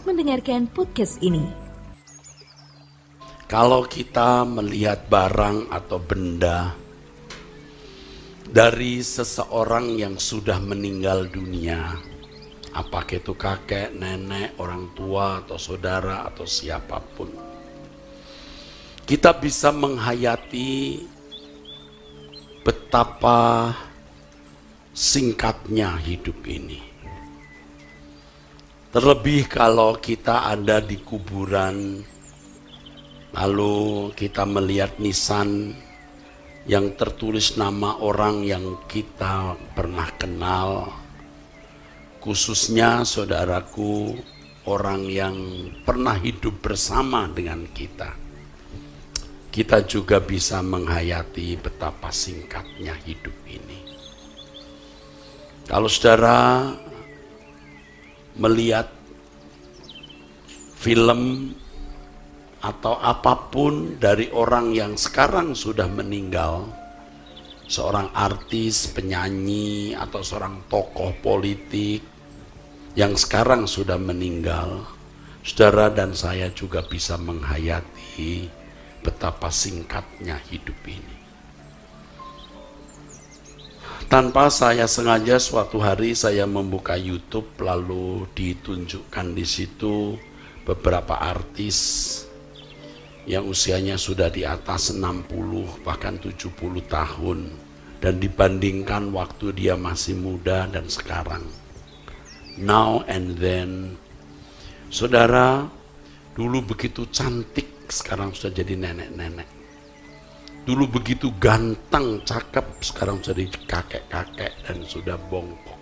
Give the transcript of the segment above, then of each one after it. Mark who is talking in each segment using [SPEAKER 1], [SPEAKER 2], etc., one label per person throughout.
[SPEAKER 1] Selamat mendengarkan podcast ini.
[SPEAKER 2] Kalau kita melihat barang atau benda dari seseorang yang sudah meninggal dunia, apakah itu kakek, nenek, orang tua, atau saudara, atau siapapun, kita bisa menghayati betapa singkatnya hidup ini. Terlebih kalau kita ada di kuburan, lalu kita melihat nisan yang tertulis nama orang yang kita pernah kenal, khususnya saudaraku, orang yang pernah hidup bersama dengan kita. Kita juga bisa menghayati betapa singkatnya hidup ini. Kalau saudara melihat film atau apapun dari orang yang sekarang sudah meninggal, seorang artis, penyanyi, atau seorang tokoh politik yang sekarang sudah meninggal, saudara dan saya juga bisa menghayati betapa singkatnya hidup ini. Tanpa saya sengaja, suatu hari saya membuka YouTube, lalu ditunjukkan di situ beberapa artis yang usianya sudah di atas 60 bahkan 70 tahun, dan dibandingkan waktu dia masih muda dan sekarang. Now and then, saudara, dulu begitu cantik, sekarang sudah jadi nenek-nenek. Dulu begitu ganteng, cakep, sekarang sudah jadi kakek-kakek dan sudah bongkok.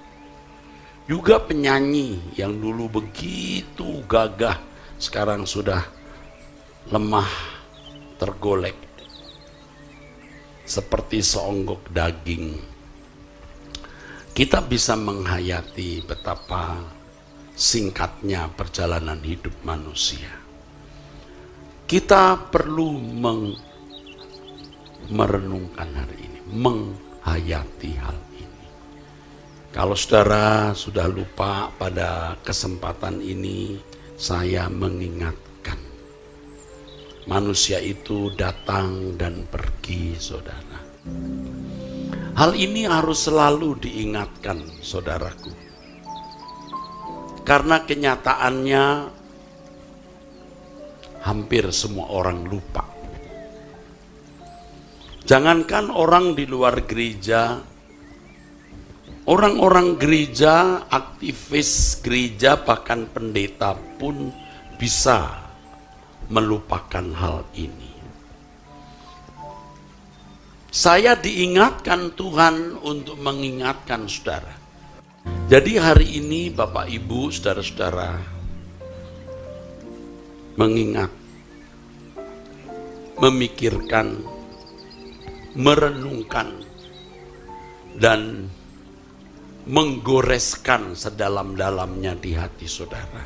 [SPEAKER 2] Juga penyanyi yang dulu begitu gagah, sekarang sudah lemah, tergolek seperti seonggok daging. Kita bisa menghayati betapa singkatnya perjalanan hidup manusia. Kita perlu merenungkan hari ini, menghayati hal ini. Kalau saudara sudah lupa, pada kesempatan ini saya mengingatkan, manusia itu datang dan pergi, saudara. Hal ini harus selalu diingatkan, saudaraku, karena kenyataannya hampir semua orang lupa. Jangankan orang di luar gereja, orang-orang gereja, aktivis gereja, bahkan pendeta pun bisa melupakan hal ini. Saya diingatkan Tuhan untuk mengingatkan saudara. Jadi hari ini Bapak Ibu, saudara-saudara, mengingat, memikirkan, merenungkan, dan menggoreskan sedalam-dalamnya di hati saudara.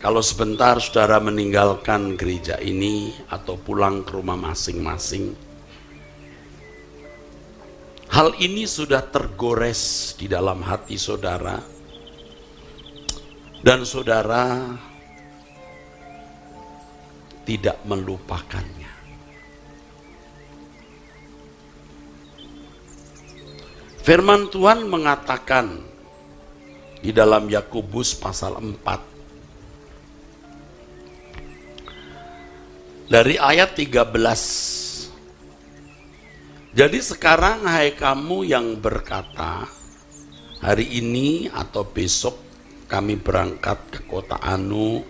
[SPEAKER 2] Kalau sebentar saudara meninggalkan gereja ini atau pulang ke rumah masing-masing, hal ini sudah tergores di dalam hati saudara, dan saudara tidak melupakannya. Firman Tuhan mengatakan di dalam Yakobus pasal 4 dari ayat 13. Jadi sekarang hai kamu yang berkata, hari ini atau besok kami berangkat ke kota Anu,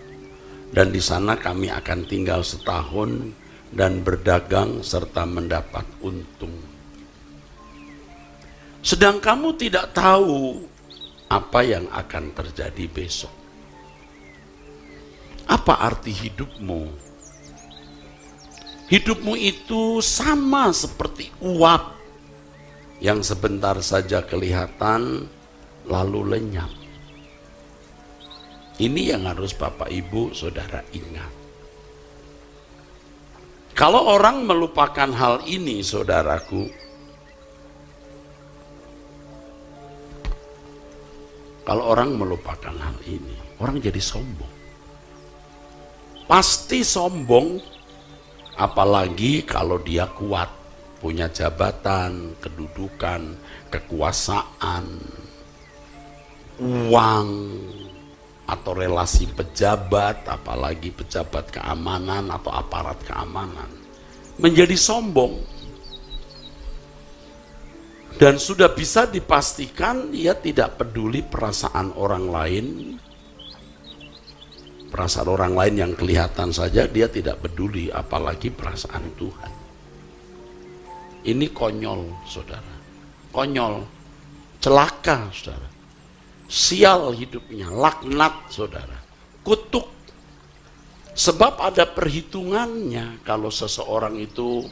[SPEAKER 2] dan di sana kami akan tinggal setahun dan berdagang serta mendapat untung. Sedang kamu tidak tahu apa yang akan terjadi besok. Apa arti hidupmu? Hidupmu itu sama seperti uap yang sebentar saja kelihatan lalu lenyap. Ini yang harus Bapak Ibu Saudara ingat. Kalau orang melupakan hal ini, saudaraku, kalau orang melupakan hal ini, orang jadi sombong. Pasti sombong, apalagi kalau dia kuat, punya jabatan, kedudukan, kekuasaan, uang, atau relasi pejabat, apalagi pejabat keamanan atau aparat keamanan, menjadi sombong. Dan sudah bisa dipastikan ia tidak peduli perasaan orang lain. Perasaan orang lain yang kelihatan saja dia tidak peduli, apalagi perasaan Tuhan. Ini konyol, saudara. Konyol, celaka, saudara. Sial hidupnya, laknat, saudara. Kutuk. Sebab ada perhitungannya kalau seseorang itu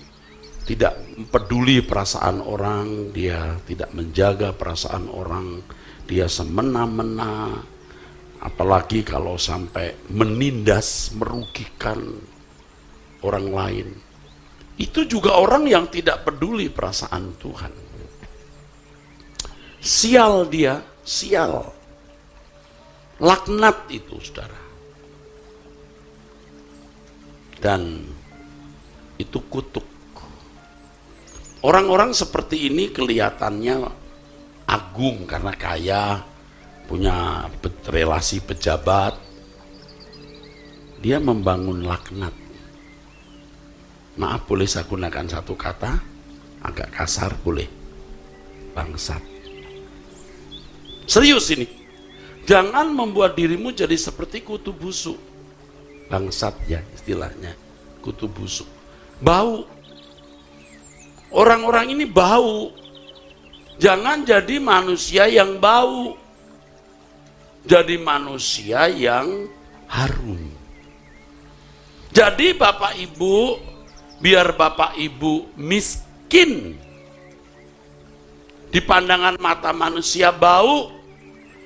[SPEAKER 2] tidak peduli perasaan orang, dia tidak menjaga perasaan orang, dia semena-mena, apalagi kalau sampai menindas, merugikan orang lain. Itu juga orang yang tidak peduli perasaan Tuhan. Sial dia, sial. Laknat itu, saudara. Dan itu kutuk. Orang-orang seperti ini kelihatannya agung karena kaya, punya relasi pejabat. Dia membangun laknat. Maaf, boleh saya gunakan satu kata? Agak kasar, boleh. Bangsat. Serius ini. Jangan membuat dirimu jadi seperti kutu busuk. Bangsat ya istilahnya. Kutu busuk. Bau. Orang-orang ini bau. Jangan jadi manusia yang bau. Jadi manusia yang harum. Jadi Bapak Ibu, biar Bapak Ibu miskin di pandangan mata manusia, bau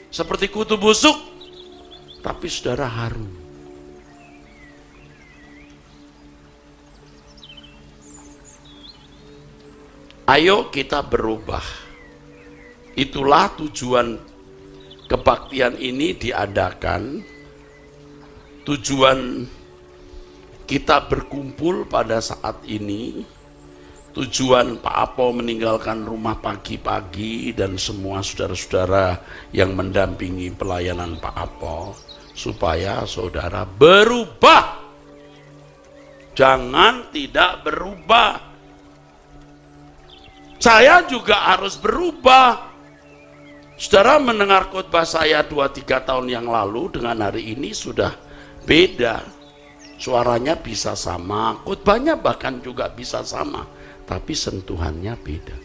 [SPEAKER 2] seperti kutu busuk, tapi saudara harum. Ayo kita berubah. Itulah tujuan kebaktian ini diadakan. Tujuan kita berkumpul pada saat ini, tujuan Pak Apo meninggalkan rumah pagi-pagi dan semua saudara-saudara yang mendampingi pelayanan Pak Apo, supaya saudara berubah. Jangan tidak berubah. Saya juga harus berubah. Saudara mendengar khotbah saya 2-3 tahun yang lalu dengan hari ini sudah beda. Suaranya bisa sama, khotbahnya bahkan juga bisa sama, tapi sentuhannya beda.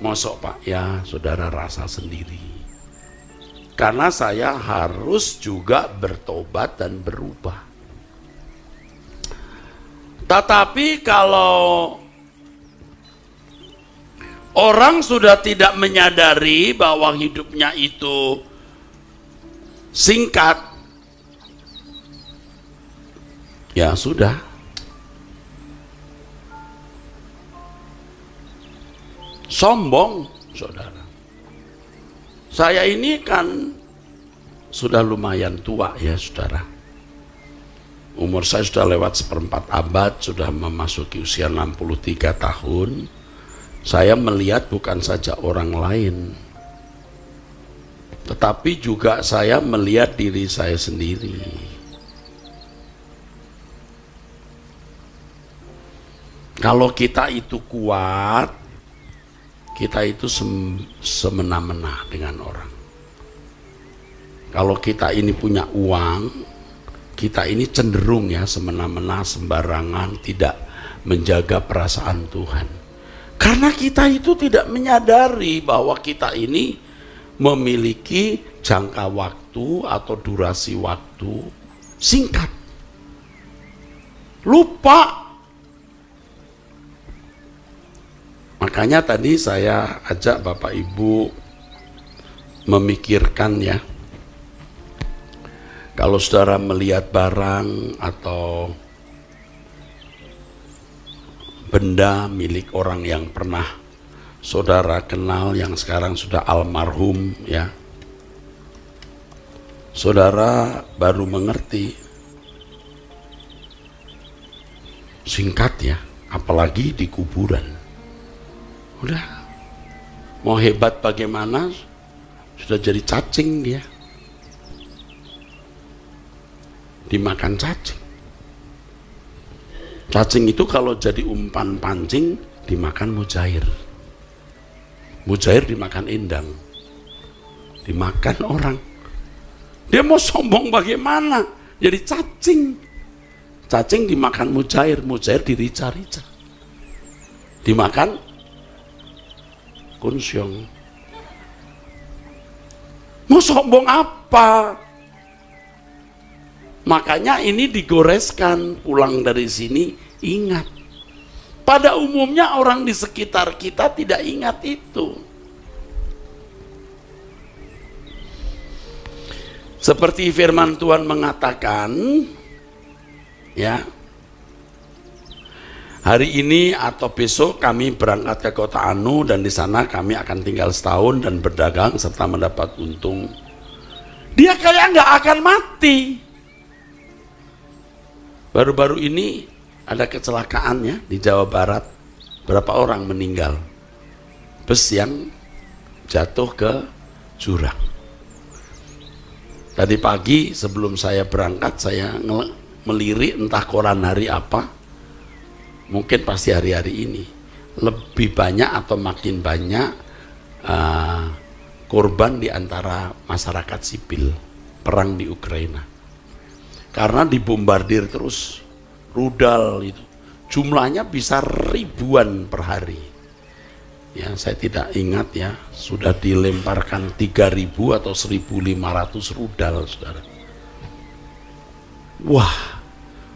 [SPEAKER 2] Mosok Pak ya, saudara rasa sendiri. Karena saya harus juga bertobat dan berubah. Tetapi kalau orang sudah tidak menyadari bahwa hidupnya itu singkat, ya sudah. Sombong, saudara. Saya ini kan sudah lumayan tua ya, saudara. Umur saya sudah lewat 1/4 abad, sudah memasuki usia 63 tahun. Saya melihat bukan saja orang lain, tetapi juga saya melihat diri saya sendiri. Kalau kita itu kuat, kita itu semena-mena dengan orang. Kalau kita ini punya uang, kita ini cenderung ya semena-mena, sembarangan, tidak menjaga perasaan Tuhan. Karena kita itu tidak menyadari bahwa kita ini memiliki jangka waktu atau durasi waktu singkat. Lupa. Makanya tadi saya ajak Bapak Ibu memikirkan ya. Kalau saudara melihat barang atau benda milik orang yang pernah saudara kenal yang sekarang sudah almarhum ya, saudara baru mengerti. Singkat ya, apalagi di kuburan. Udah, mau hebat bagaimana, sudah jadi cacing dia. Dimakan cacing. Cacing itu kalau jadi umpan pancing, dimakan mujair. Mujair dimakan endang. Dimakan orang. Dia mau sombong bagaimana? Jadi cacing. Cacing dimakan mujair, mujair dirica-rica. Dimakan kunsyong. Mau sombong apa? Makanya ini digoreskan, pulang dari sini ingat. Pada umumnya orang di sekitar kita tidak ingat itu. Seperti firman Tuhan mengatakan, ya, hari ini atau besok kami berangkat ke kota Anu dan di sana kami akan tinggal setahun dan berdagang serta mendapat untung. Dia kayak nggak akan mati. Baru-baru ini ada kecelakaannya di Jawa Barat, berapa orang meninggal, bus yang jatuh ke jurang. Tadi pagi sebelum saya berangkat, saya melirik entah koran hari apa, mungkin pasti hari-hari ini, lebih banyak atau makin banyak korban di antara masyarakat sipil perang di Ukraina. Karena dibombardir terus, rudal itu jumlahnya bisa ribuan per hari. Ya, saya tidak ingat ya, sudah dilemparkan 3.000 atau 1.500 rudal, saudara. Wah,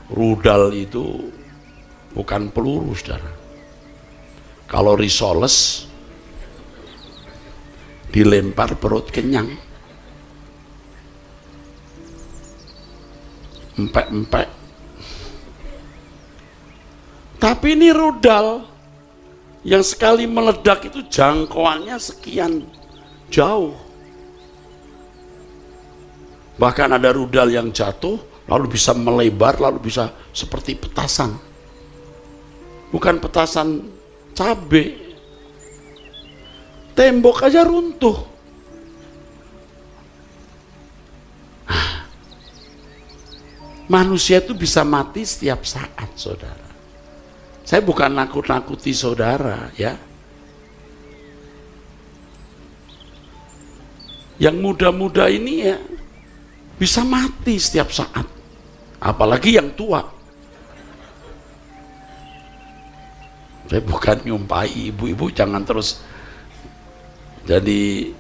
[SPEAKER 2] rudal itu bukan peluru, saudara. Kalau risoles dilempar perut kenyang, empek-empek. Tapi ini rudal yang sekali meledak itu jangkauannya sekian jauh. Bahkan ada rudal yang jatuh lalu bisa melebar, lalu bisa seperti petasan. Bukan petasan cabai, tembok aja runtuh. Manusia itu bisa mati setiap saat, saudara. Saya bukan nakut-nakuti saudara, ya. Yang muda-muda ini ya bisa mati setiap saat, apalagi yang tua. Saya bukan nyumpai ibu-ibu, jangan terus jadi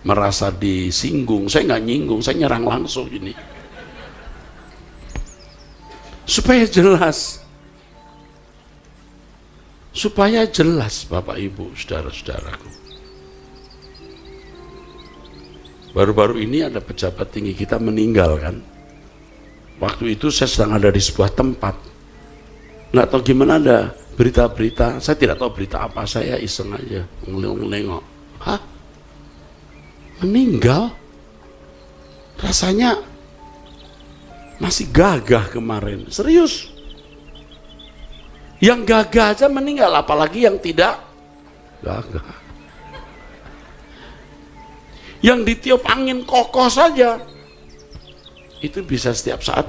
[SPEAKER 2] merasa disinggung. Saya nggak nyinggung, saya nyerang langsung ini supaya jelas. Supaya jelas, Bapak Ibu, saudara-saudaraku. Baru-baru ini ada pejabat tinggi kita meninggal kan. Waktu itu saya sedang ada di sebuah tempat. Nggak tahu gimana ada berita-berita, saya tidak tahu berita apa, saya iseng aja nengok. Hah? Meninggal? Rasanya masih gagah kemarin, serius. Yang gagah aja meninggal, apalagi yang tidak gagah. Yang ditiup angin kokoh saja itu bisa setiap saat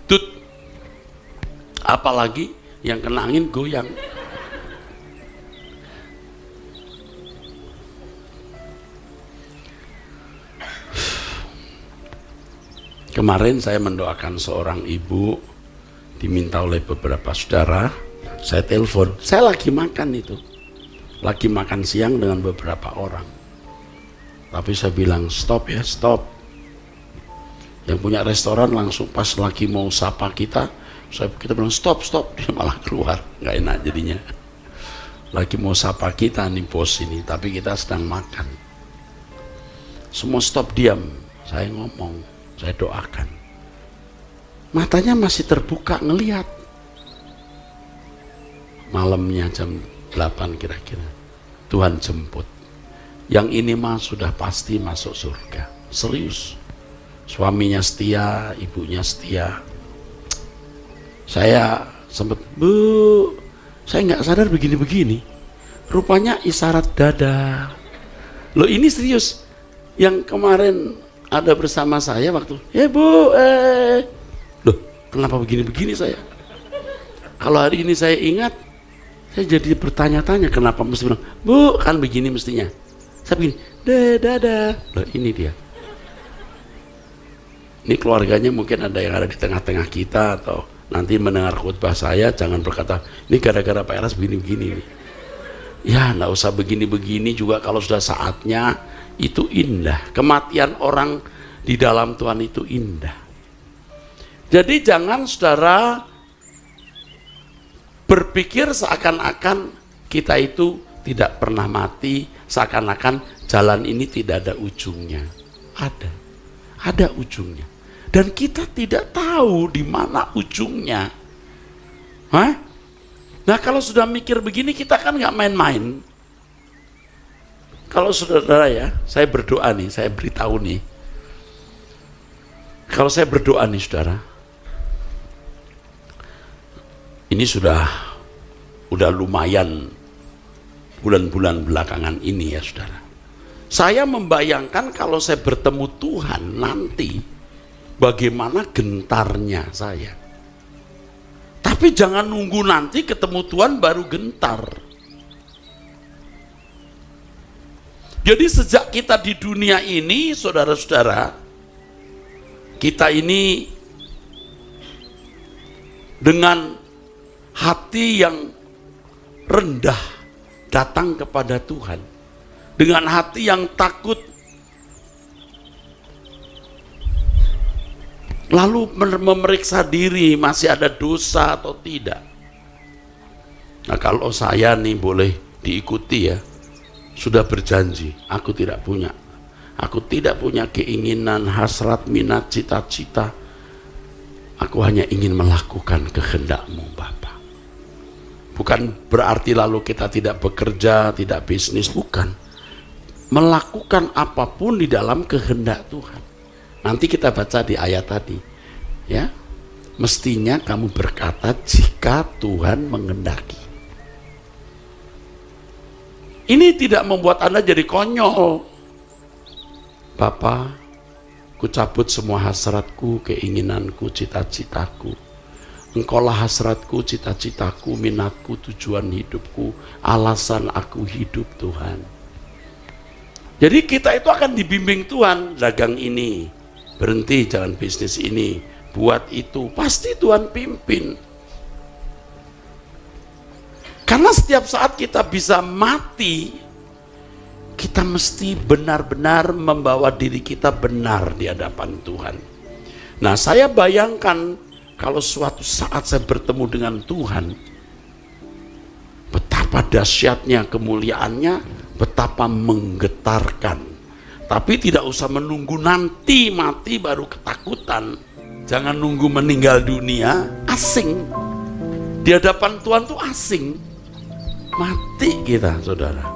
[SPEAKER 2] tut, apalagi yang kena angin goyang. Kemarin saya mendoakan seorang ibu, diminta oleh beberapa saudara. Saya telepon, saya lagi makan itu, lagi makan siang dengan beberapa orang. Tapi saya bilang stop ya, stop. Yang punya restoran langsung pas lagi mau sapa kita bilang stop, dia malah keluar, nggak enak jadinya. Lagi mau sapa kita nih bos ini, tapi kita sedang makan. Semua stop, diam. Saya ngomong, saya doakan. Matanya masih terbuka ngelihat. Malamnya jam 8 kira-kira Tuhan jemput. Yang ini mah sudah pasti masuk surga. Serius. suaminya setia, ibunya setia. Saya sempat, Bu, saya nggak sadar begini-begini. Rupanya isyarat dada. Loh, ini serius. Yang kemarin ada bersama saya waktu, Bu, loh, kenapa begini-begini saya? Kalau hari ini saya ingat, saya jadi bertanya-tanya kenapa mesti bilang, Bu, kan begini mestinya. Saya begini, dada. Loh, ini dia. Ini keluarganya mungkin ada yang ada di tengah-tengah kita, atau nanti mendengar khutbah saya jangan berkata, ini gara-gara Pak Eras begini-begini nih. Ya, enggak usah begini-begini juga, kalau sudah saatnya. Itu indah. Kematian orang di dalam Tuhan itu indah. Jadi jangan saudara berpikir seakan-akan kita itu tidak pernah mati, seakan-akan jalan ini tidak ada ujungnya. Ada ujungnya. Dan kita tidak tahu di mana ujungnya. Nah, kalau sudah mikir begini, kita kan nggak main-main. Kalau saudara ya, saya berdoa nih, saya beritahu nih. Kalau saya berdoa nih saudara, ini sudah lumayan bulan-bulan belakangan ini ya saudara. Saya membayangkan kalau saya bertemu Tuhan nanti, bagaimana gentarnya saya. Tapi jangan nunggu nanti ketemu Tuhan baru gentar. Jadi sejak kita di dunia ini, saudara-saudara, kita ini dengan hati yang rendah datang kepada Tuhan. Dengan hati yang takut, lalu memeriksa diri masih ada dosa atau tidak. Nah, kalau saya nih boleh diikuti ya, sudah berjanji, aku tidak punya keinginan, hasrat, minat, cita-cita. Aku hanya ingin melakukan kehendak-Mu Bapa. Bukan berarti lalu kita tidak bekerja, tidak bisnis, bukan. Melakukan apapun di dalam kehendak Tuhan. Nanti kita baca di ayat tadi, ya. Mestinya kamu berkata jika Tuhan menghendaki. Ini tidak membuat Anda jadi konyol. Bapa, ku cabut semua hasratku, keinginanku, cita-citaku. Engkaulah hasratku, cita-citaku, minatku, tujuan hidupku, alasan aku hidup Tuhan. Jadi kita itu akan dibimbing Tuhan, dagang ini, berhenti jalan bisnis ini, buat itu, pasti Tuhan pimpin. Karena setiap saat kita bisa mati, kita mesti benar-benar membawa diri kita benar di hadapan Tuhan. Nah, saya bayangkan kalau suatu saat saya bertemu dengan Tuhan, betapa dahsyatnya kemuliaannya, betapa menggetarkan. Tapi tidak usah menunggu nanti mati baru ketakutan. Jangan nunggu meninggal dunia, asing. Di hadapan Tuhan tuh asing. Mati kita saudara.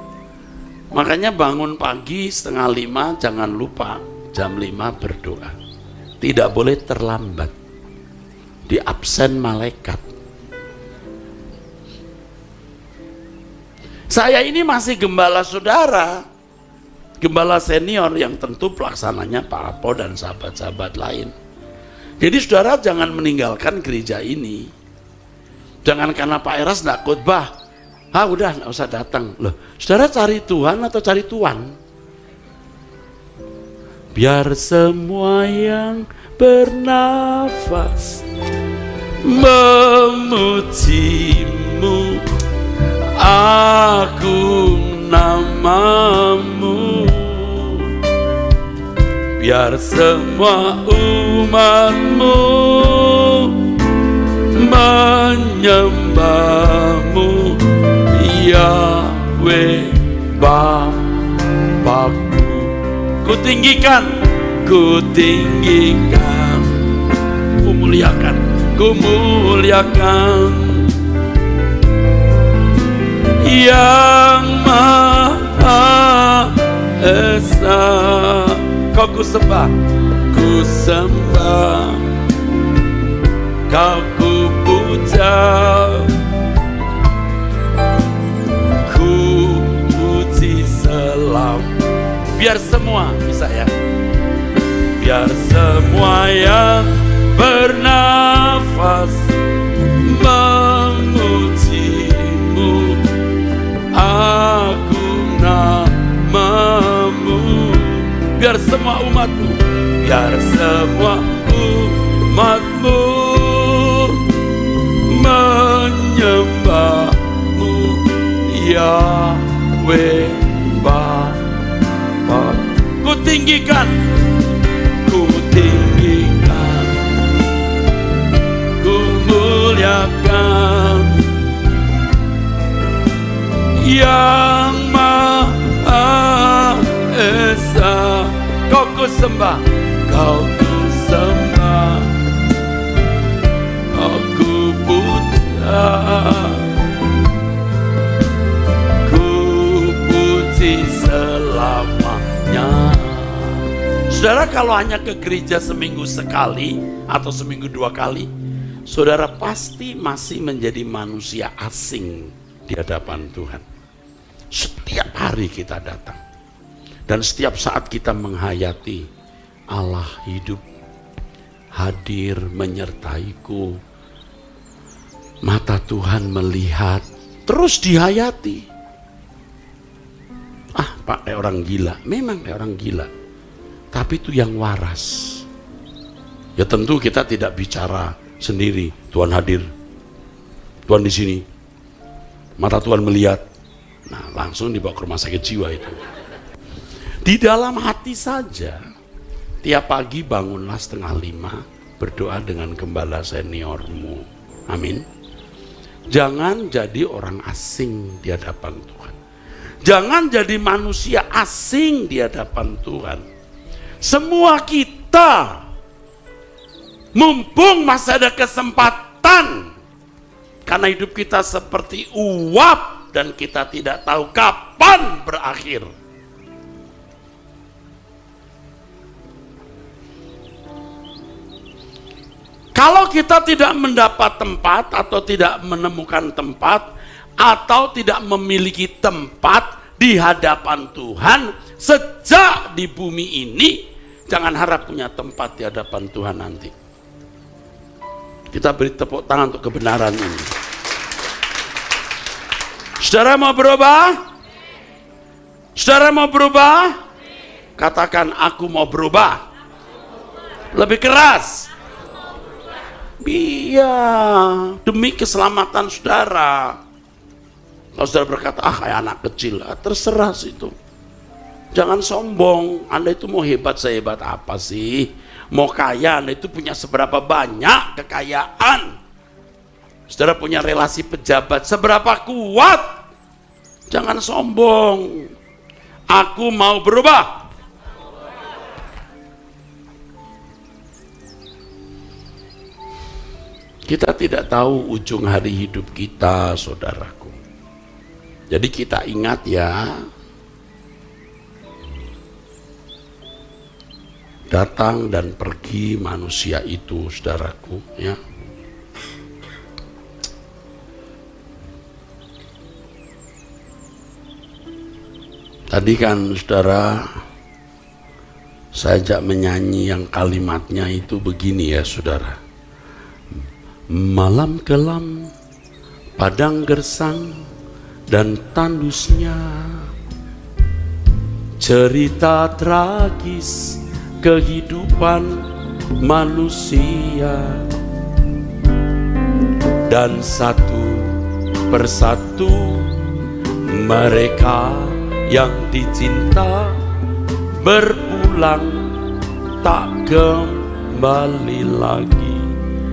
[SPEAKER 2] Makanya bangun pagi 4:30, jangan lupa jam 5 berdoa. Tidak boleh terlambat. Di absen malaikat. Saya ini masih gembala saudara, gembala senior yang tentu pelaksananya Pak Apo dan sahabat-sahabat lain. Jadi saudara jangan meninggalkan gereja ini. Jangan karena Pak Eras tidak khotbah, udah nggak usah datang. Loh, saudara cari Tuhan atau cari tuan? Biar semua yang bernafas memujimu, agung namamu. Biar semua umatmu menyembahmu, Yahweh Bapakku. Ku tinggikan, ku muliakan Yang Maha Esa. Kau ku sembah, ku sembah, kau ku puja, ku puji selam. Biar semua bisa ya, biar semua yang bernafas memujimu, agung namamu. Biar semua umatmu, biar semua umatmu menyembahmu, Yahweh Bapa. Ku tinggikan, ku tinggikan, ku muliakan Yang Maha Esa. Kau ku sembah, kau ku sembah, kau ku puja, ku puji selamanya. Saudara, kalau hanya ke gereja seminggu sekali atau seminggu 2 kali, saudara pasti masih menjadi manusia asing di hadapan Tuhan. Setiap hari kita datang. Dan setiap saat kita menghayati Allah hidup, hadir menyertaiku. Mata Tuhan melihat, terus dihayati. Ah, Pak, kayak orang gila. Memang kayak orang gila. Tapi itu yang waras. Ya tentu kita tidak bicara sendiri. Tuhan hadir, Tuhan di sini. Mata Tuhan melihat. Nah, langsung dibawa ke rumah sakit jiwa itu. Di dalam hati saja, tiap pagi bangunlah 4:30, berdoa dengan gembala seniormu. Amin. Jangan jadi orang asing di hadapan Tuhan. Jangan jadi manusia asing di hadapan Tuhan. Semua kita, mumpung masih ada kesempatan, karena hidup kita seperti uap dan kita tidak tahu kapan berakhir. Kalau kita tidak mendapat tempat atau tidak menemukan tempat atau tidak memiliki tempat di hadapan Tuhan sejak di bumi ini, jangan harap punya tempat di hadapan Tuhan nanti. Kita beri tepuk tangan untuk kebenaran ini. Saudara mau berubah? Saudara mau berubah? Katakan, aku mau berubah. Lebih keras. Iya, demi keselamatan saudara. Kalau saudara berkata, kayak anak kecil, terserah situ. Jangan sombong. Anda itu mau hebat sehebat apa sih? Mau kaya, Anda itu punya seberapa banyak kekayaan? Saudara punya relasi pejabat, seberapa kuat? Jangan sombong. Aku mau berubah. Kita tidak tahu ujung hari hidup kita, saudaraku. Jadi kita ingat ya, datang dan pergi manusia itu, saudaraku, ya. Tadi kan saudara, saya ajak menyanyi yang kalimatnya itu begini ya saudara. Malam kelam, padang gersang, dan tandusnya, cerita tragis kehidupan manusia. Dan satu persatu mereka yang dicinta berpulang tak kembali lagi.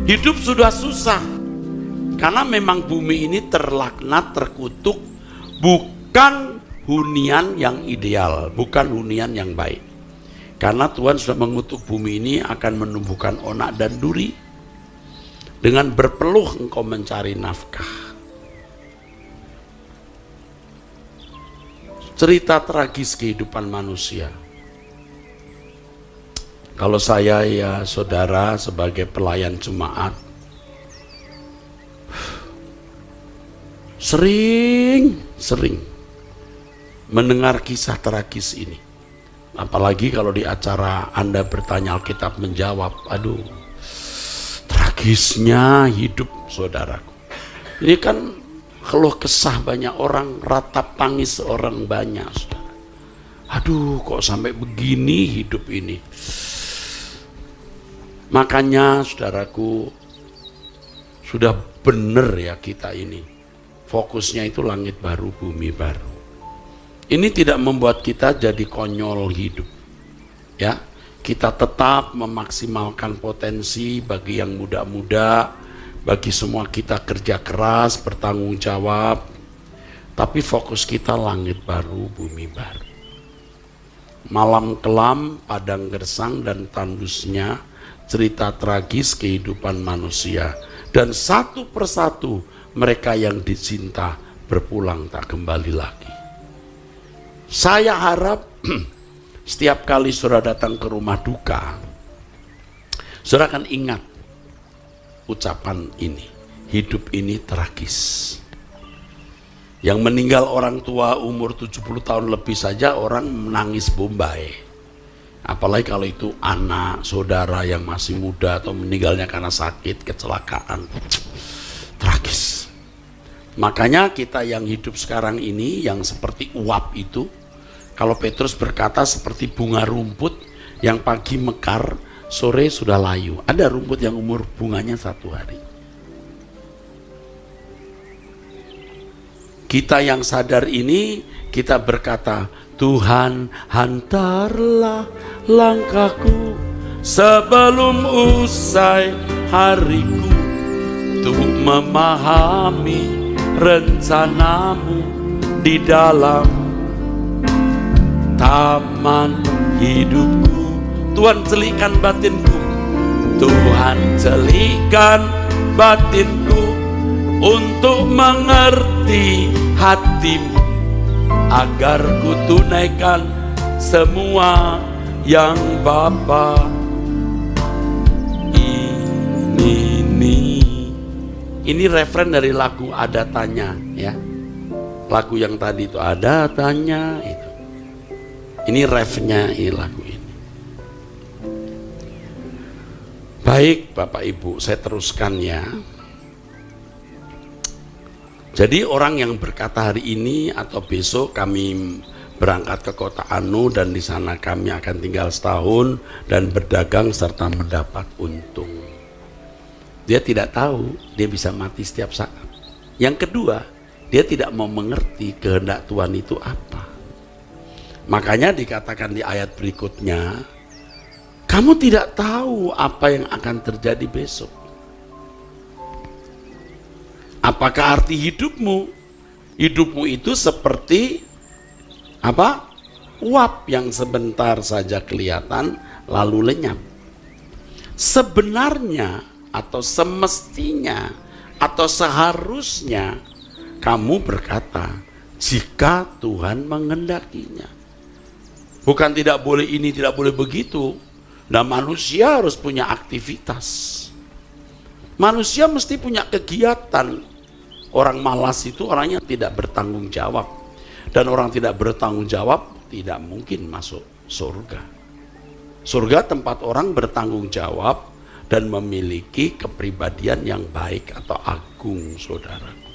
[SPEAKER 2] Hidup sudah susah karena memang bumi ini terlaknat, terkutuk, bukan hunian yang ideal, bukan hunian yang baik. Karena Tuhan sudah mengutuk bumi ini akan menumbuhkan onak dan duri. Dengan berpeluh engkau mencari nafkah. Cerita tragis kehidupan manusia. Kalau saya ya saudara sebagai pelayan jemaat sering mendengar kisah tragis ini. Apalagi kalau di acara Anda bertanya Alkitab menjawab, aduh, tragisnya hidup saudaraku. Ini kan keluh kesah banyak orang, ratap tangis orang banyak, saudara. Aduh, kok sampai begini hidup ini. Makanya saudaraku, sudah benar ya kita ini. Fokusnya itu langit baru, bumi baru. Ini tidak membuat kita jadi konyol hidup. Ya, kita tetap memaksimalkan potensi bagi yang muda-muda, bagi semua kita kerja keras, bertanggung jawab. Tapi fokus kita langit baru, bumi baru. Malam kelam, padang gersang dan tandusnya, cerita tragis kehidupan manusia. Dan satu persatu mereka yang dicinta berpulang tak kembali lagi. Saya harap setiap kali saudara datang ke rumah duka, saudara akan ingat ucapan ini. Hidup ini tragis. Yang meninggal orang tua umur 70 tahun lebih saja orang menangis bombay. Apalagi kalau itu anak, saudara yang masih muda atau meninggalnya karena sakit, kecelakaan. Tragis. Makanya kita yang hidup sekarang ini, yang seperti uap itu, kalau Petrus berkata seperti bunga rumput yang pagi mekar, sore sudah layu. Ada rumput yang umur bunganya 1 hari. Kita yang sadar ini, kita berkata, Tuhan hantarlah langkahku sebelum usai hariku, untuk memahami rencanamu di dalam taman hidupku. Tuhan celikkan batinku, Tuhan celikkan batinku untuk mengerti hatimu, agar ku tunaikan semua yang Bapa ini referen dari lagu Ada Tanya ya. Lagu yang tadi itu Ada Tanya itu. Ini refnya ini lagu ini. Baik Bapak Ibu, saya teruskan ya. Jadi orang yang berkata hari ini atau besok kami berangkat ke kota Anu dan di sana kami akan tinggal setahun dan berdagang serta mendapat untung. Dia tidak tahu dia bisa mati setiap saat. Yang kedua, dia tidak mau mengerti kehendak Tuhan itu apa. Makanya dikatakan di ayat berikutnya, kamu tidak tahu apa yang akan terjadi besok. Apakah arti hidupmu? Hidupmu itu seperti apa? Uap yang sebentar saja kelihatan lalu lenyap. Sebenarnya atau semestinya atau seharusnya kamu berkata, jika Tuhan mengendakinya. Bukan tidak boleh ini, tidak boleh begitu. Nah, manusia harus punya aktivitas. Manusia mesti punya kegiatan. Orang malas itu orangnya tidak bertanggung jawab. Dan orang tidak bertanggung jawab tidak mungkin masuk surga. Surga tempat orang bertanggung jawab dan memiliki kepribadian yang baik atau agung, saudaraku.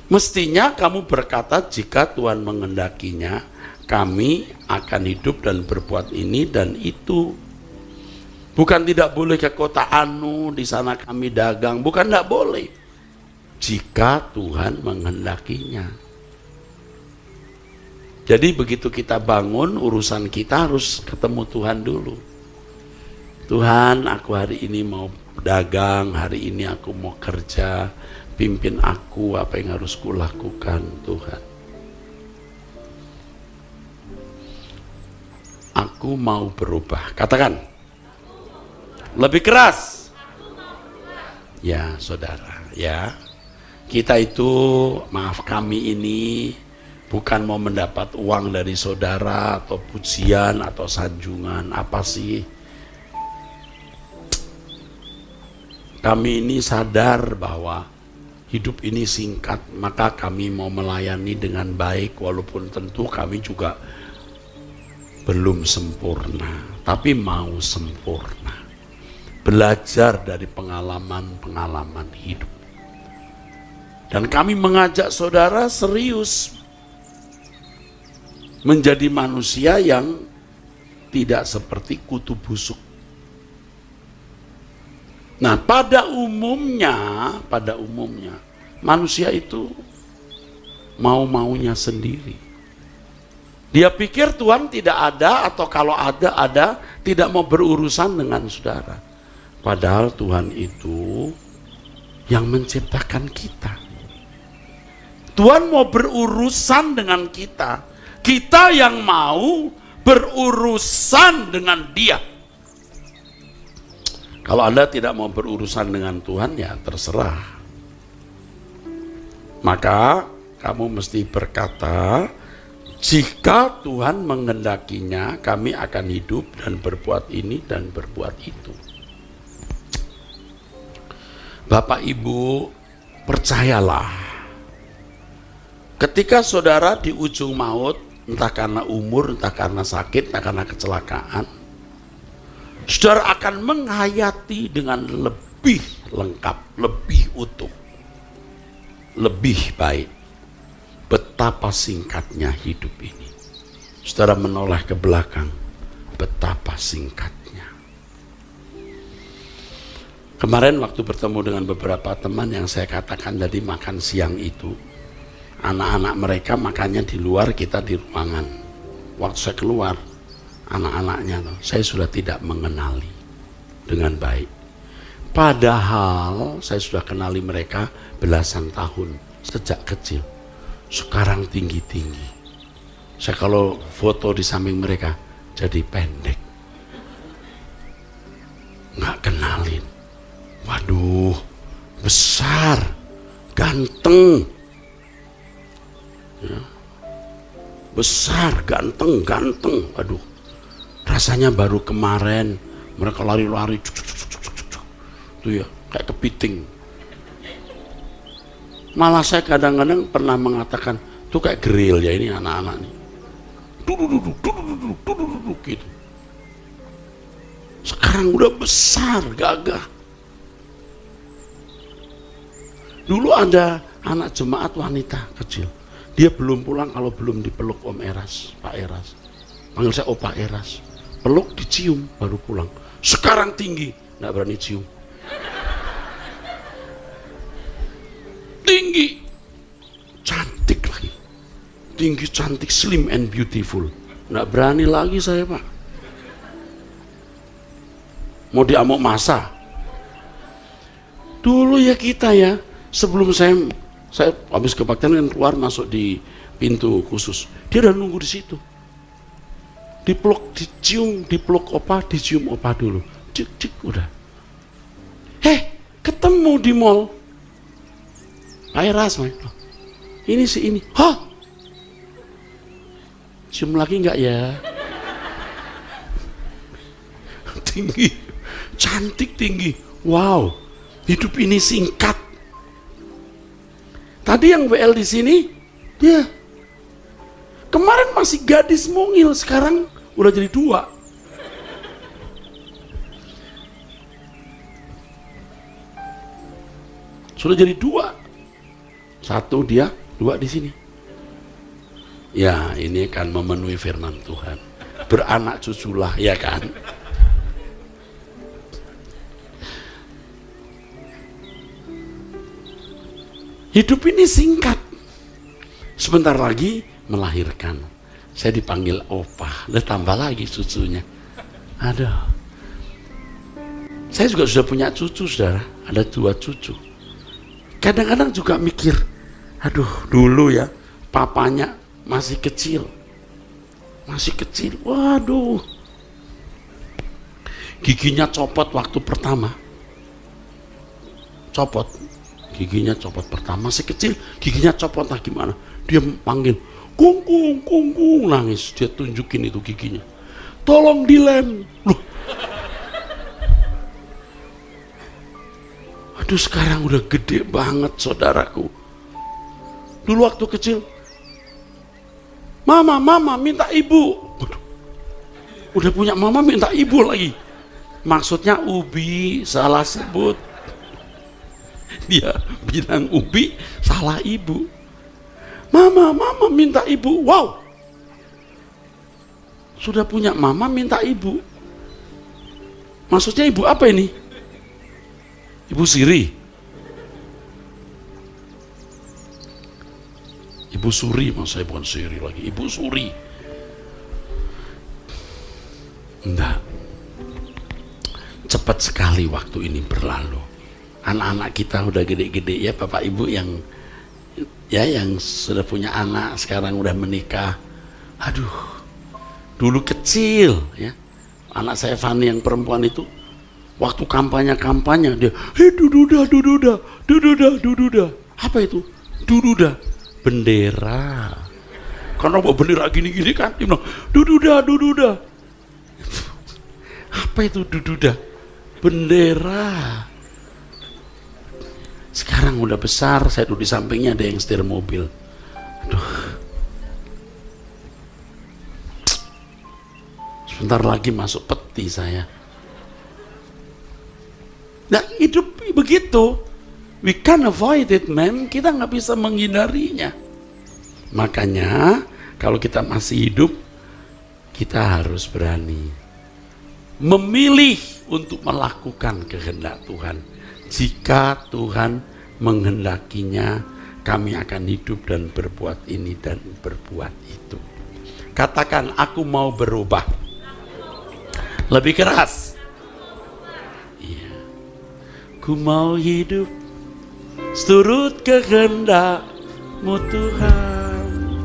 [SPEAKER 2] Mestinya kamu berkata, jika Tuhan mengendakinya, kami akan hidup dan berbuat ini dan itu. Bukan tidak boleh ke kota Anu, di sana kami dagang. Bukan tidak boleh. Jika Tuhan menghendakinya. Jadi begitu kita bangun, urusan kita harus ketemu Tuhan dulu. Tuhan, aku hari ini mau dagang, hari ini aku mau kerja, pimpin aku apa yang harus kulakukan, Tuhan. Aku mau berubah. Katakan. Lebih keras. Ya, saudara, ya. Kita itu, maaf kami ini bukan mau mendapat uang dari saudara atau pujian atau sanjungan. Apa sih? Kami ini sadar bahwa hidup ini singkat, maka kami mau melayani dengan baik, walaupun tentu kami juga belum sempurna, tapi mau sempurna. Belajar dari pengalaman-pengalaman hidup. Dan kami mengajak saudara serius menjadi manusia yang tidak seperti kutu busuk. Nah, pada umumnya manusia itu mau-maunya sendiri. Dia pikir Tuhan tidak ada, atau kalau ada, tidak mau berurusan dengan saudara. Padahal Tuhan itu yang menciptakan kita. Tuhan mau berurusan dengan kita. Kita yang mau berurusan dengan Dia. Kalau Anda tidak mau berurusan dengan Tuhan, ya terserah. Maka kamu mesti berkata, jika Tuhan menghendakinya, kami akan hidup dan berbuat ini dan berbuat itu. Bapak Ibu, percayalah, ketika saudara di ujung maut, entah karena umur, entah karena sakit, entah karena kecelakaan, saudara akan menghayati dengan lebih lengkap, lebih utuh, lebih baik betapa singkatnya hidup ini. Saudara menoleh ke belakang, betapa singkatnya. Kemarin waktu bertemu dengan beberapa teman yang saya katakan tadi makan siang itu, anak-anak mereka makannya di luar, kita di ruangan. Waktu saya keluar, anak-anaknya saya sudah tidak mengenali dengan baik. Padahal saya sudah kenali mereka belasan tahun sejak kecil. Sekarang tinggi-tinggi. Saya kalau foto di samping mereka jadi pendek. Nggak kenalin. Waduh, besar, ganteng. Ya. Besar, ganteng. Waduh, rasanya baru kemarin mereka lari-lari, tuh ya, kayak kepiting. Malah saya kadang-kadang pernah mengatakan, tuh kayak grill ya ini anak-anak nih. Duduk gitu. Sekarang udah besar, gagah. Dulu ada anak jemaat wanita kecil. Dia belum pulang kalau belum dipeluk Om Eras, Pak Eras. Panggil saya Opa Eras. Peluk, dicium, baru pulang. Sekarang tinggi, nggak berani cium. Tinggi, cantik lagi. Tinggi, cantik, slim and beautiful. Nggak berani lagi saya, Pak. Mau diamuk masa. Dulu ya kita ya, sebelum saya habis kebaktian kan keluar masuk di pintu khusus. Dia udah nunggu di situ. Dipeluk, dicium, dipeluk opa, dicium opa dulu. Cik, udah. Ketemu di mall. Airas, ini si ini. Hah? Cium lagi enggak ya? Tinggi, cantik tinggi. Wow, hidup ini singkat. Tadi yang WL di sini, dia kemarin masih gadis mungil, sekarang udah jadi 2. Sudah jadi 2. 1 dia, 2 di sini. Ya, ini kan memenuhi firman Tuhan. Beranak cuculah, ya kan? Hidup ini singkat. Sebentar lagi melahirkan. Saya dipanggil opa, udah tambah lagi cucunya. Aduh. Saya juga sudah punya cucu, saudara. Ada 2 cucu. Kadang-kadang juga mikir, aduh dulu ya, papanya masih kecil. Waduh. Giginya copot waktu pertama. Giginya copot pertama, masih kecil, giginya copot lah gimana. Dia panggil, kung kung, nangis. Dia tunjukin itu giginya. Tolong dilem. Loh. Aduh, sekarang udah gede banget saudaraku. Dulu waktu kecil, mama minta ibu. Waduh, udah punya mama minta ibu lagi. Maksudnya Ubi salah sebut. Dia bilang Ubi salah ibu. Mama minta ibu. Wow, sudah punya mama minta ibu. Maksudnya ibu apa ini? Ibu Siri. Ibu Suri, maksud saya bukan Siri lagi. Ibu Suri. Enggak. Cepat sekali waktu ini berlalu. Anak-anak kita udah gede-gede ya, Bapak Ibu yang sudah punya anak, sekarang udah menikah. Aduh, dulu kecil ya. Anak saya Fani yang perempuan itu, waktu kampanye dia, dududa. Apa itu? Dududa, bendera. Karena bawa bendera gini-gini kan, dia bilang, dududa. Apa itu dududa? Bendera. Sekarang udah besar, saya duduk di sampingnya, ada yang setir mobil. Aduh. Sebentar lagi masuk peti saya. Nah, hidup begitu. We can't avoid it, man. Kita nggak bisa menghindarinya. Makanya, kalau kita masih hidup, kita harus berani memilih untuk melakukan kehendak Tuhan. Jika Tuhan menghendakinya, kami akan hidup dan berbuat ini dan berbuat itu. Katakan, aku mau berubah. Lebih keras. Iya. Ku mau hidup seturut kehendak-Mu Tuhan.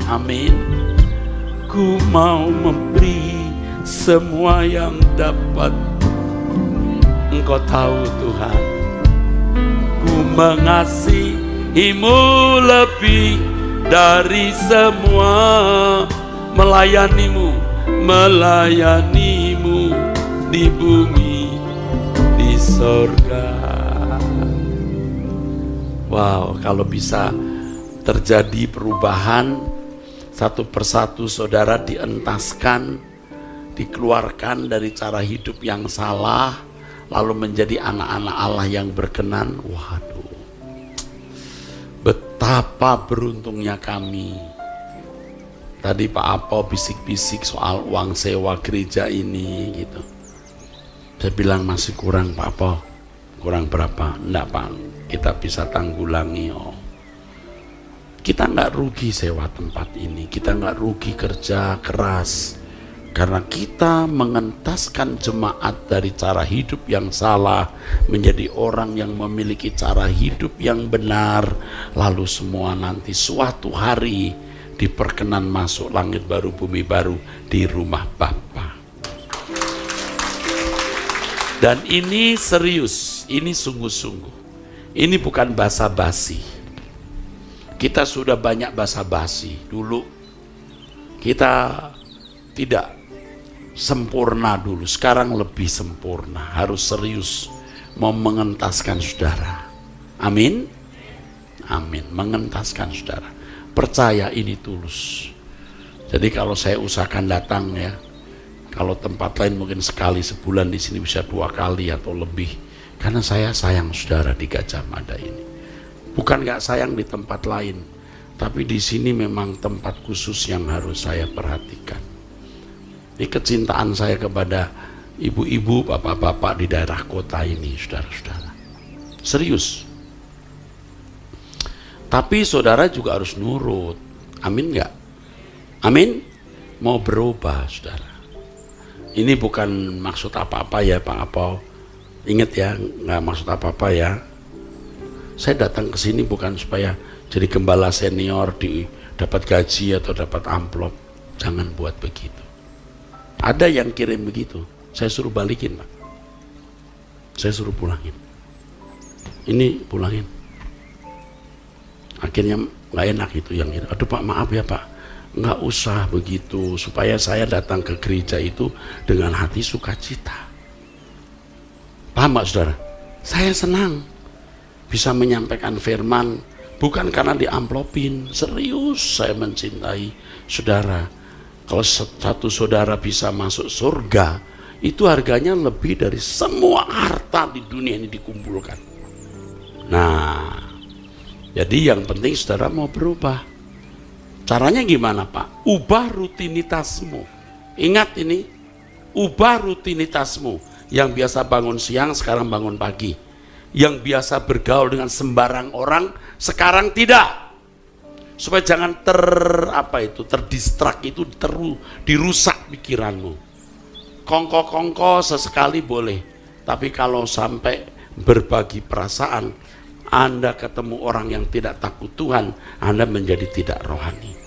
[SPEAKER 2] Amin. Ku mau memberi semua yang dapat Engkau tahu Tuhan. Ku mengasihi-Mu lebih dari semua, melayani-Mu di bumi, di sorga. Wow, kalau bisa terjadi perubahan satu persatu, saudara dientaskan, dikeluarkan dari cara hidup yang salah, lalu menjadi anak-anak Allah yang berkenan. Waduh, betapa beruntungnya kami. Tadi Pak Apo bisik-bisik soal uang sewa gereja ini gitu. Saya bilang masih kurang Pak Apo. Kurang berapa? Enggak Pak, kita bisa tanggulangi. Kita nggak rugi sewa tempat ini, kita nggak rugi kerja keras, karena kita mengentaskan jemaat dari cara hidup yang salah menjadi orang yang memiliki cara hidup yang benar, lalu semua nanti suatu hari diperkenan masuk langit baru bumi baru di rumah Bapa. Dan ini serius, ini sungguh-sungguh, ini bukan basa-basi. Kita sudah banyak basa-basi dulu, kita tidak sempurna dulu, sekarang lebih sempurna, harus serius mau mengentaskan saudara. Amin, amin, mengentaskan saudara. Percaya ini tulus. Jadi kalau saya usahakan datang ya, kalau tempat lain mungkin sekali sebulan, di sini bisa 2 kali atau lebih, karena saya sayang saudara di Gajah Mada ini. Bukan gak sayang di tempat lain, tapi di sini memang tempat khusus yang harus saya perhatikan. Ini kecintaan saya kepada ibu-ibu, bapak-bapak di daerah kota ini, saudara-saudara. Serius. Tapi saudara juga harus nurut. Amin gak? Amin? Mau berubah, saudara. Ini bukan maksud apa-apa ya Pak Apo. Ingat ya, nggak maksud apa-apa ya. Saya datang ke sini bukan supaya jadi gembala senior, dapat gaji atau dapat amplop. Jangan buat begitu. Ada yang kirim begitu, saya suruh balikin Pak. Saya suruh pulangin. Ini pulangin. Akhirnya nggak enak itu yang itu. Aduh Pak, maaf ya Pak, nggak usah begitu, supaya saya datang ke gereja itu dengan hati sukacita. Paham nggak saudara? Saya senang bisa menyampaikan firman, bukan karena diamplopin. Serius saya mencintai saudara. Kalau satu saudara bisa masuk surga, itu harganya lebih dari semua harta di dunia ini dikumpulkan. Nah, jadi yang penting saudara mau berubah. Caranya gimana Pak? Ubah rutinitasmu. Ingat ini, ubah rutinitasmu. Yang biasa bangun siang, sekarang bangun pagi. Yang biasa bergaul dengan sembarang orang, sekarang tidak. Supaya jangan terdistrak itu, dirusak pikiranmu. Kongko-kongko sesekali boleh. Tapi kalau sampai berbagi perasaan, Anda ketemu orang yang tidak takut Tuhan, Anda menjadi tidak rohani.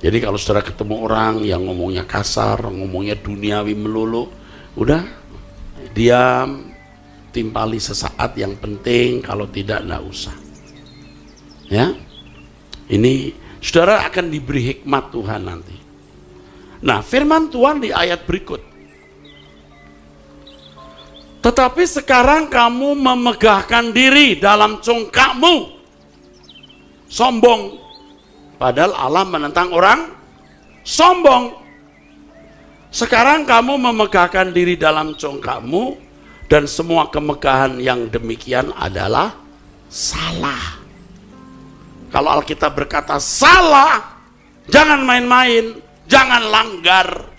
[SPEAKER 2] Jadi kalau saudara ketemu orang yang ngomongnya kasar, ngomongnya duniawi melulu, udah diam, timpali sesaat yang penting, kalau tidak usah. Ya, ini saudara akan diberi hikmat Tuhan nanti. Nah, firman Tuhan di ayat berikut. Tetapi sekarang kamu memegahkan diri dalam congkakmu. Sombong. Padahal Allah menentang orang sombong. Sekarang kamu memegahkan diri dalam congkakmu, dan semua kemegahan yang demikian adalah salah. Kalau Alkitab berkata salah, jangan main-main, jangan langgar.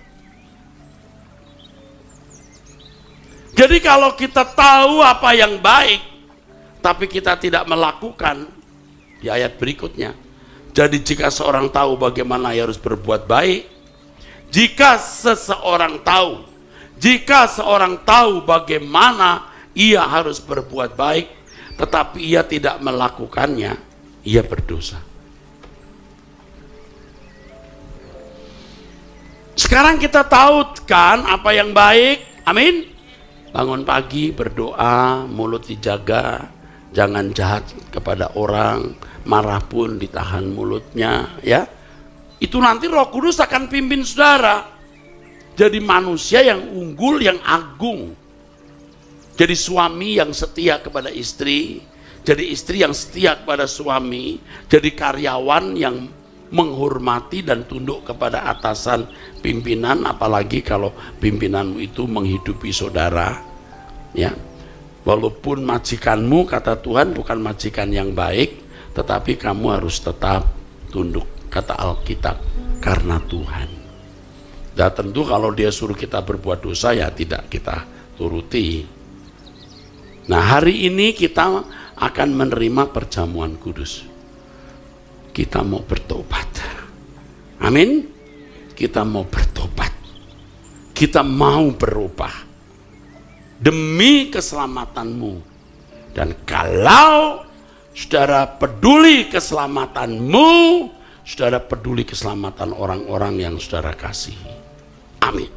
[SPEAKER 2] Jadi kalau kita tahu apa yang baik, tapi kita tidak melakukan, di ayat berikutnya. Jadi jika seorang tahu bagaimana ia harus berbuat baik, jika seorang tahu bagaimana ia harus berbuat baik, tetapi ia tidak melakukannya, ia berdosa. Sekarang kita tahu kan apa yang baik, amin. Bangun pagi berdoa, mulut dijaga, jangan jahat kepada orang, marah pun ditahan mulutnya, ya. Itu nanti Roh Kudus akan pimpin saudara jadi manusia yang unggul, yang agung. Jadi suami yang setia kepada istri, jadi istri yang setia kepada suami, jadi karyawan yang menghormati dan tunduk kepada atasan pimpinan, apalagi kalau pimpinanmu itu menghidupi saudara, ya. Walaupun majikanmu, kata Tuhan, bukan majikan yang baik, tetapi kamu harus tetap tunduk, kata Alkitab, karena Tuhan. Dan tentu kalau dia suruh kita berbuat dosa, ya tidak kita turuti. Nah, hari ini kita akan menerima perjamuan kudus. Kita mau bertobat. Amin. Kita mau bertobat. Kita mau berubah demi keselamatanmu. Dan kalau saudara peduli keselamatanmu, saudara peduli keselamatan orang-orang yang saudara kasihi. Amin.